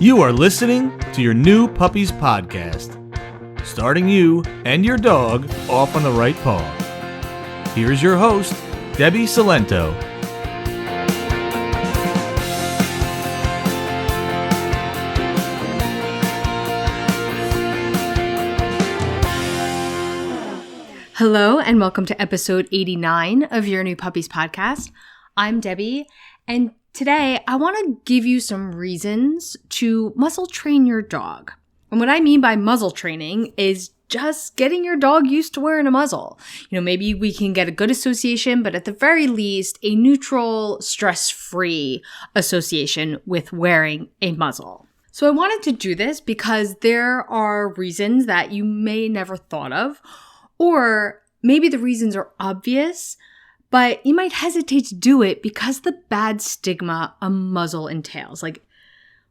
You are listening to your New Puppies Podcast, starting you and your dog off on the right paw. Here's your host, Debbie Salento. Hello and welcome to episode 89 of your New Puppies Podcast. I'm Debbie, and today I want to give you some reasons to muzzle train your dog. And what I mean by muzzle training is just getting your dog used to wearing a muzzle. Maybe we can get a good association, but at the very least, a neutral, stress-free association with wearing a muzzle. So I wanted to do this because there are reasons that you may never thought of, or maybe the reasons are obvious, but you might hesitate to do it because the bad stigma a muzzle entails.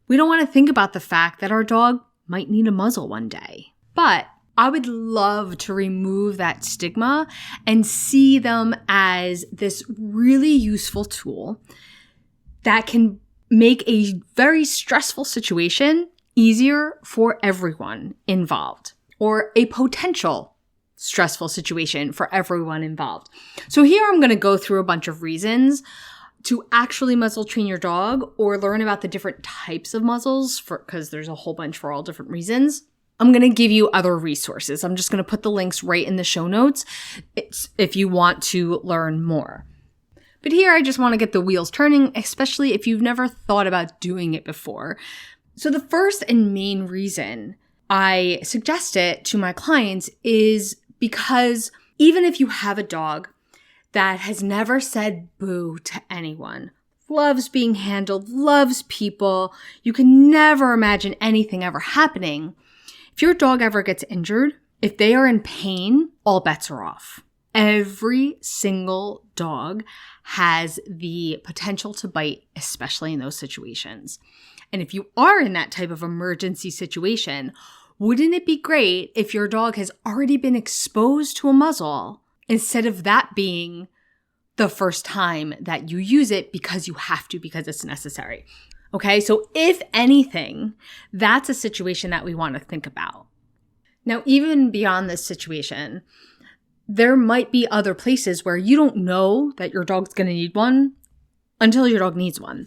We don't want to think about the fact that our dog might need a muzzle one day. But I would love to remove that stigma and see them as this really useful tool that can make a very stressful situation easier for everyone involved, or a potential stressful situation for everyone involved. So here I'm going to go through a bunch of reasons to actually muzzle train your dog, or learn about the different types of muzzles, because there's a whole bunch for all different reasons. I'm going to give you other resources. I'm just going to put the links right in the show notes if you want to learn more. But here I just want to get the wheels turning, especially if you've never thought about doing it before. So the first and main reason I suggest it to my clients is because even if you have a dog that has never said boo to anyone, loves being handled, loves people, you can never imagine anything ever happening. If your dog ever gets injured, if they are in pain, all bets are off. Every single dog has the potential to bite, especially in those situations. And if you are in that type of emergency situation, wouldn't it be great if your dog has already been exposed to a muzzle instead of that being the first time that you use it because you have to, because it's necessary? Okay, so if anything, that's a situation that we want to think about. Now, even beyond this situation, there might be other places where you don't know that your dog's going to need one until your dog needs one.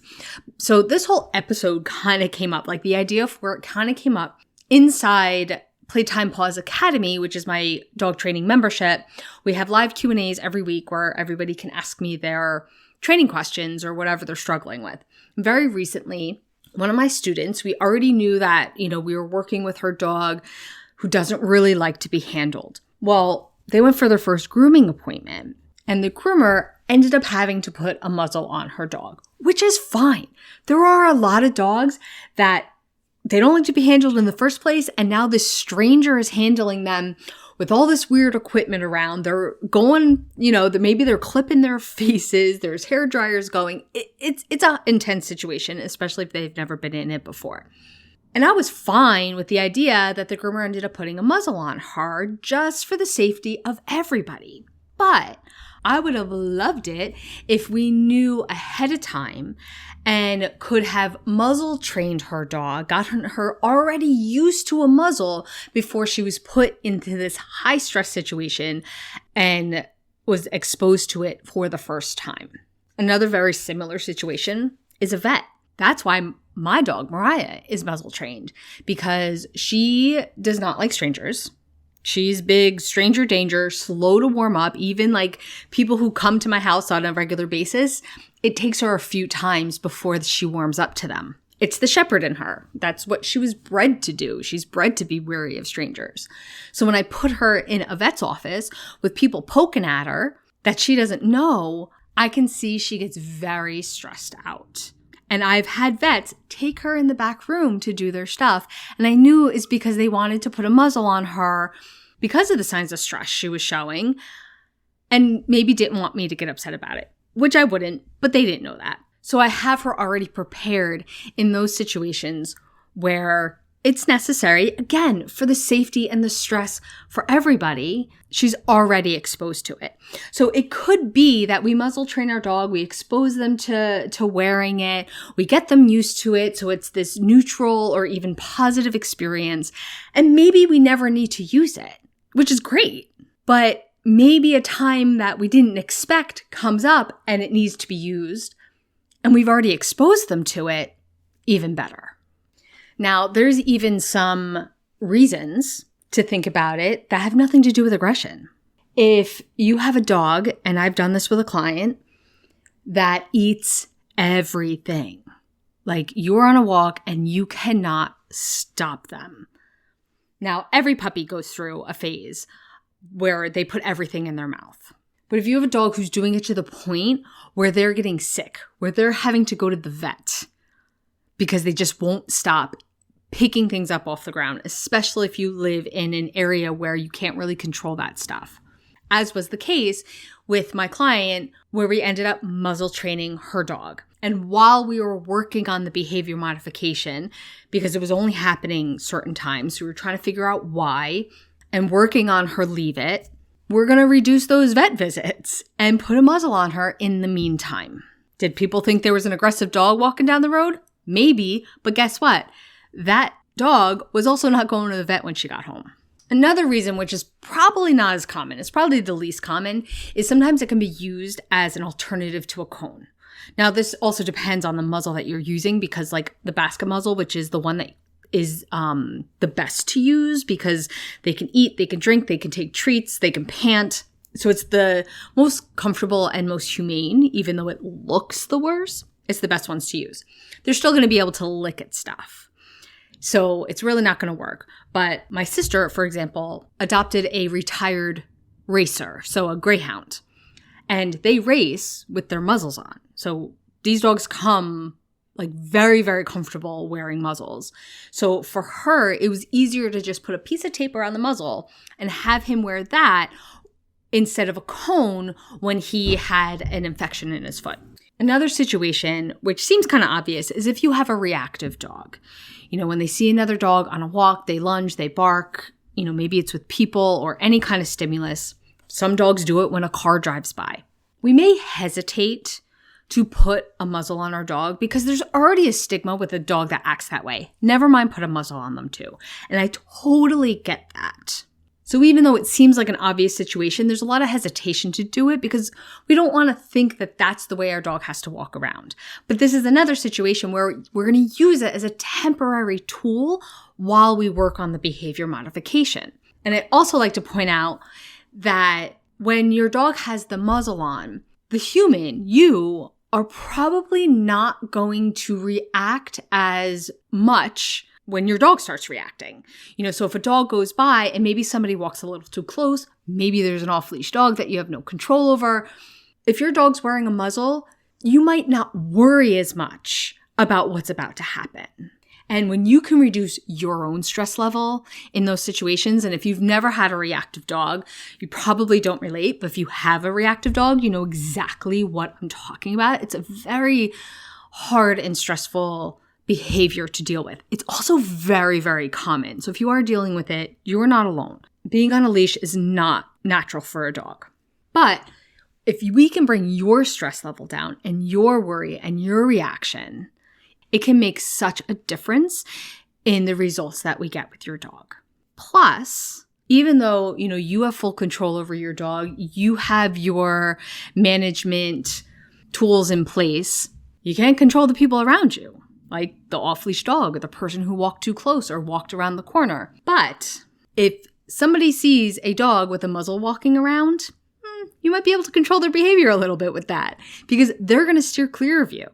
So this whole episode kind of came up, the idea for it kind of came up inside Playtime Paws Academy, which is my dog training membership. We have live Q&As every week where everybody can ask me their training questions or whatever they're struggling with. Very recently, one of my students, we already knew that, we were working with her dog who doesn't really like to be handled. Well, they went for their first grooming appointment, and the groomer ended up having to put a muzzle on her dog, which is fine. There are a lot of dogs that they don't like to be handled in the first place, and now this stranger is handling them with all this weird equipment around. They're going, maybe they're clipping their faces. There's hair dryers going. It's an intense situation, especially if they've never been in it before. And I was fine with the idea that the groomer ended up putting a muzzle on her just for the safety of everybody. But I would have loved it if we knew ahead of time and could have muzzle trained her dog, gotten her already used to a muzzle before she was put into this high stress situation and was exposed to it for the first time. Another very similar situation is a vet. That's why my dog, Mariah, is muzzle trained, because she does not like strangers. She's big, stranger danger, slow to warm up. Even people who come to my house on a regular basis, it takes her a few times before she warms up to them. It's the shepherd in her. That's what she was bred to do. She's bred to be wary of strangers. So when I put her in a vet's office with people poking at her that she doesn't know, I can see she gets very stressed out. And I've had vets take her in the back room to do their stuff. And I knew it's because they wanted to put a muzzle on her because of the signs of stress she was showing, and maybe didn't want me to get upset about it, which I wouldn't, but they didn't know that. So I have her already prepared in those situations where it's necessary, again, for the safety and the stress for everybody. She's already exposed to it. So it could be that we muzzle train our dog, we expose them to wearing it, we get them used to it, so it's this neutral or even positive experience, and maybe we never need to use it, which is great. But maybe a time that we didn't expect comes up and it needs to be used, and we've already exposed them to it, even better. Now, there's even some reasons to think about it that have nothing to do with aggression. If you have a dog, and I've done this with a client, that eats everything, like you're on a walk and you cannot stop them. Now, every puppy goes through a phase where they put everything in their mouth. But if you have a dog who's doing it to the point where they're getting sick, where they're having to go to the vet because they just won't stop picking things up off the ground, especially if you live in an area where you can't really control that stuff. As was the case with my client, where we ended up muzzle training her dog. And while we were working on the behavior modification, because it was only happening certain times, we were trying to figure out why, and working on her leave it, we're going to reduce those vet visits and put a muzzle on her in the meantime. Did people think there was an aggressive dog walking down the road? Maybe, but guess what? That dog was also not going to the vet when she got home. Another reason, which is probably not as common, it's probably the least common, is sometimes it can be used as an alternative to a cone. Now, this also depends on the muzzle that you're using, because like the basket muzzle, which is the one that is the best to use because they can eat, they can drink, they can take treats, they can pant. So it's the most comfortable and most humane, even though it looks the worst. It's the best ones to use. They're still going to be able to lick at stuff. So it's really not going to work. But my sister, for example, adopted a retired racer, so a greyhound. And they race with their muzzles on. So these dogs come like very, very comfortable wearing muzzles. So for her, it was easier to just put a piece of tape around the muzzle and have him wear that instead of a cone when he had an infection in his foot. Another situation, which seems kind of obvious, is if you have a reactive dog. You know, when they see another dog on a walk, they lunge, they bark. You know, maybe it's with people or any kind of stimulus. Some dogs do it when a car drives by. We may hesitate to put a muzzle on our dog because there's already a stigma with a dog that acts that way. Never mind put a muzzle on them too. And I totally get that. So even though it seems like an obvious situation, there's a lot of hesitation to do it because we don't want to think that that's the way our dog has to walk around. But this is another situation where we're going to use it as a temporary tool while we work on the behavior modification. And I also like to point out that when your dog has the muzzle on, the human, you, are probably not going to react as much when your dog starts reacting. You know, so if a dog goes by and maybe somebody walks a little too close, maybe there's an off-leash dog that you have no control over. If your dog's wearing a muzzle, you might not worry as much about what's about to happen. And when you can reduce your own stress level in those situations, and if you've never had a reactive dog, you probably don't relate, but if you have a reactive dog, you know exactly what I'm talking about. It's a very hard and stressful behavior to deal with. It's also very, very common. So if you are dealing with it, you're not alone. Being on a leash is not natural for a dog. But if we can bring your stress level down and your worry and your reaction, it can make such a difference in the results that we get with your dog. Plus, even though, you know, you have full control over your dog, you have your management tools in place, you can't control the people around you, like the off-leash dog or the person who walked too close or walked around the corner. But if somebody sees a dog with a muzzle walking around, you might be able to control their behavior a little bit with that because they're going to steer clear of you.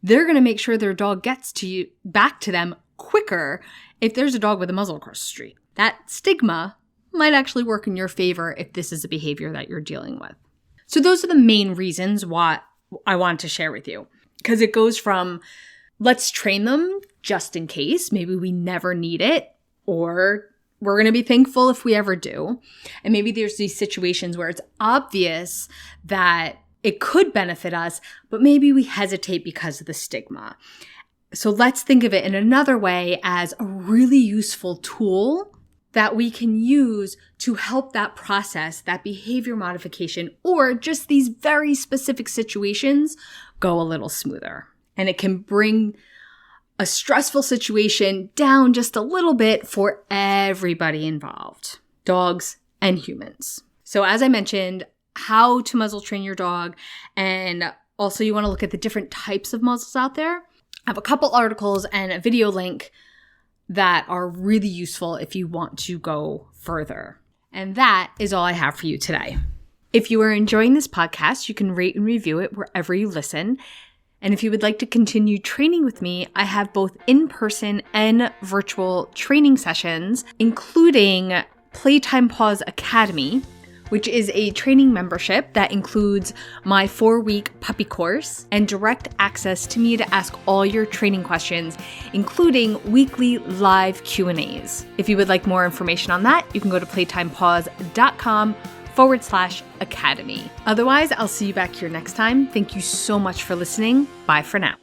They're going to make sure their dog gets to you, back to them quicker if there's a dog with a muzzle across the street. That stigma might actually work in your favor if this is a behavior that you're dealing with. So those are the main reasons why I want to share with you, because it goes from let's train them just in case, maybe we never need it, or we're going to be thankful if we ever do. And maybe there's these situations where it's obvious that it could benefit us, but maybe we hesitate because of the stigma. So let's think of it in another way as a really useful tool that we can use to help that process, that behavior modification, or just these very specific situations go a little smoother. And it can bring a stressful situation down just a little bit for everybody involved, dogs and humans. So as I mentioned, how to muzzle train your dog, and also you want to look at the different types of muzzles out there. I have a couple articles and a video link that are really useful if you want to go further. And that is all I have for you today. If you are enjoying this podcast, you can rate and review it wherever you listen. And if you would like to continue training with me, I have both in-person and virtual training sessions, including Playtime Pause Academy, which is a training membership that includes my 4-week puppy course and direct access to me to ask all your training questions, including weekly live Q&As. If you would like more information on that, you can go to playtimepause.com/academy. Otherwise, I'll see you back here next time. Thank you so much for listening. Bye for now.